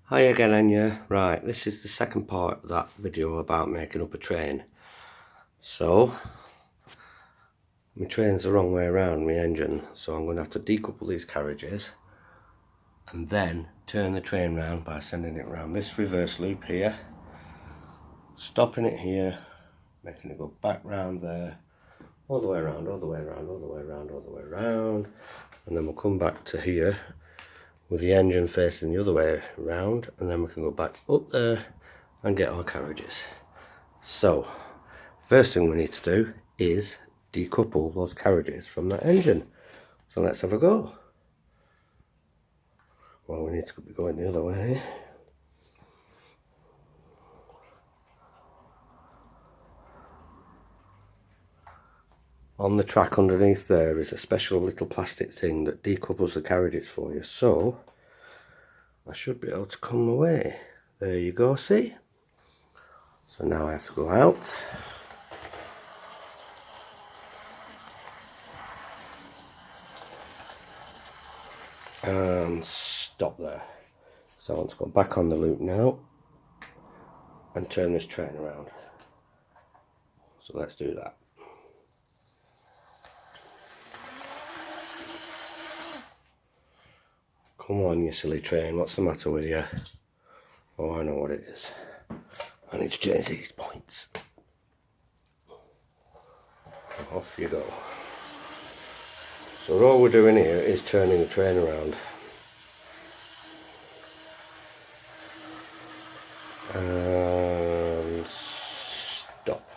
Hi again, Anya. Right, this is the second part of that video about making up a train. So, my train's the wrong way around, my engine, so I'm going to have to decouple these carriages and then turn the train round by sending it around this reverse loop here, stopping it here, making it go back round there, all the way around, all the way around, all the way around, all the way around, and then we'll come back to here with the engine facing the other way around, and then we can go back up there and get our carriages. So first thing we need to do is decouple those carriages from that engine. So let's have a go. Well, we need to be going the other way. On the track underneath there is a special little plastic thing that decouples the carriages for you, so I should be able to come away. There you go, see? So now I have to go out and stop there. So I want to go back on the loop now and turn this train around. So let's do that. Come on, you silly train, what's the matter with you? Oh, I know what it is. I need to change these points. Off you go. So all we're doing here is turning the train around. And stop.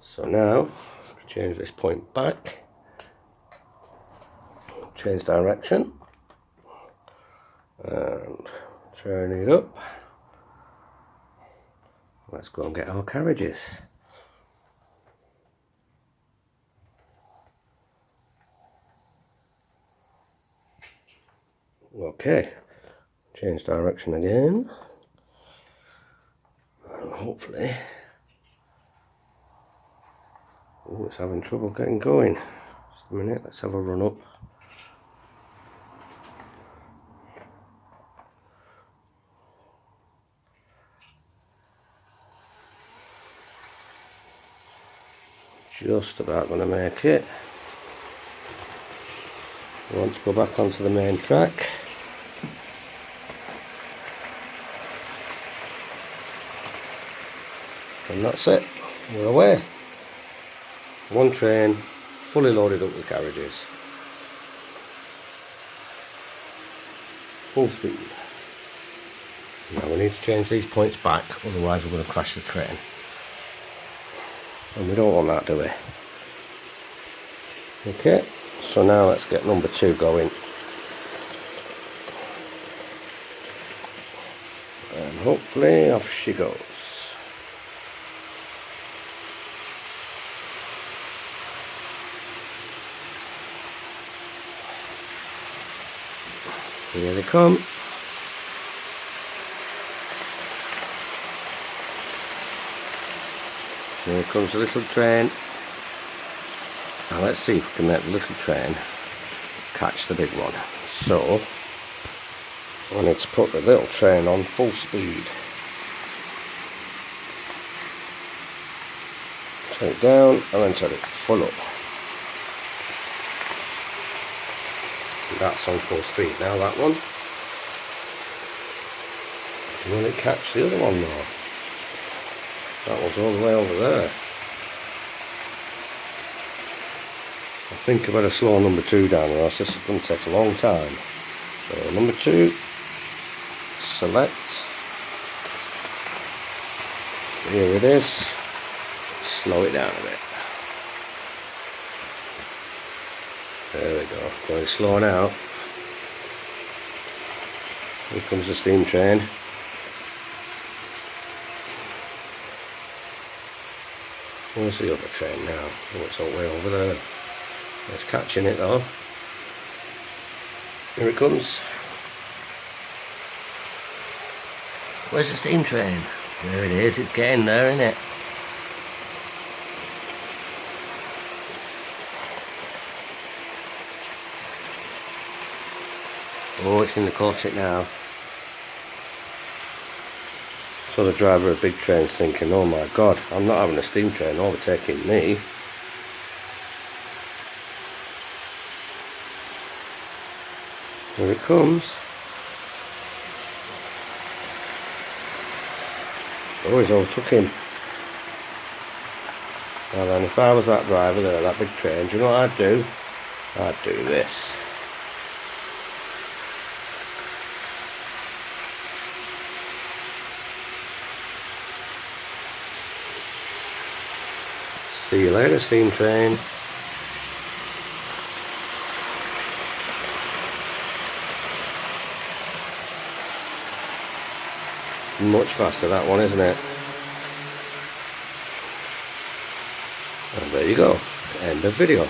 So now, change this point back. Change direction. And turn it up. Let's go and get our carriages. Okay, change direction again. And hopefully, oh, it's having trouble getting going. Just a minute, let's have a run up. Just about going to make it. I want to go back onto the main track. And that's it, we're away. One train, fully loaded up with carriages. Full speed. Now we need to change these points back, otherwise we're going to crash the train. And we don't want that, do we? Okay, so now let's get number 2 going. And hopefully off she goes. Here they come. Here comes the little train. Now let's see if we can make the little train catch the big one. So I need to put the little train on full speed. Turn it down and then turn it full up. And that's on full speed now, that one. Will it catch the other one though? That one's all the way over there. I think I better slow number 2 down, or else this is going to take a long time. So number 2, select. Here it is. Slow it down a bit. There we go. Going slow now. Here comes the steam train. Where's the other train now? Oh, it's all the way over there. It's catching it though. Here it comes. Where's the steam train? There it is, it's getting there, isn't it? Oh, it's in the corset now. So the driver of a big train's thinking, oh my god, I'm not having a steam train overtaking me. Here it comes. Oh, he's overtook him. Now then, if I was that driver there, that big train, do you know what I'd do? I'd do this. See you later, steam train. Much faster that one, isn't it? And there you go. End of video.